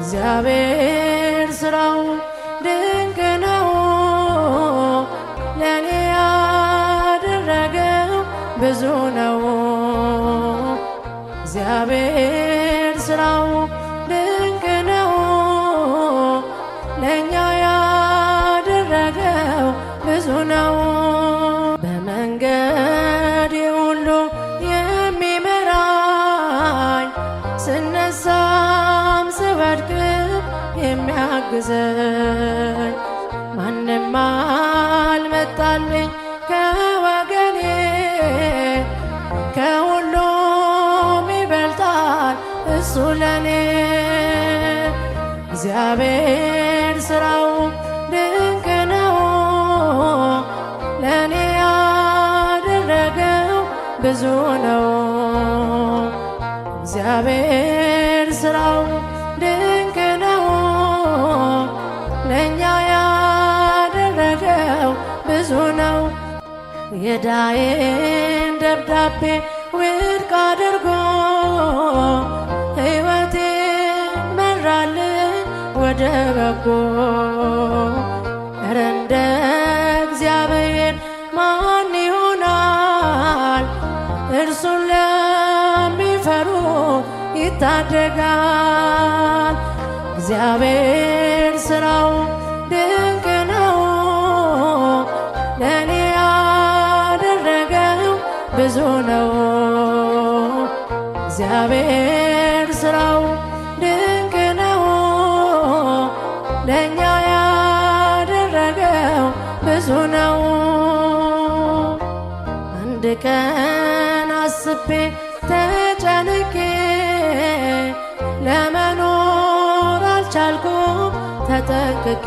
እግዚአብሔር ሥራው ድንቅ ነው። ለኔ ያደረገው ብዙ ነው። እግዚአብሔር ሥራው ድንቅ ነው። ለኛ ያደረገው ብዙ ነው። በመንገዴ ሁሉ የሚመራኝ ስነሳም ስወድቅም የሚያግዘኝ ማንም አልመጣልኝ ከወገኔ ከሁሉም ይበልጣል እሱ ለኔ። እግዚአብሔር ሥራው ድንቅ ነው። ለኔ ያደረገው ብዙ ነው። እግዚአብሔር ሥራው ድንቅ ነው። ለኛ ያደረገው ብዙ ነው። የዕዳዬን ደብዳቤ ውድቅ አድርጎ ሕይወቴን መራልኝ ወደ በጎ። ኧረ እንደ እግዚአብሔር ማን ይሆናል? እርሱን ለሚፈሩ ይታደጋል። እግዚአብሔር ሥራው ድንቅ ነው። ለኔ ያደረገው ብዙ ነው። እግዚአብሔር ሥራው ድንቅ ነው። ለኛ ያደረገው ብዙ ነው። አንድ ቀን አስቤ ተጨንቄ ለመኖር አልቻልኩም ተጠንቅቄ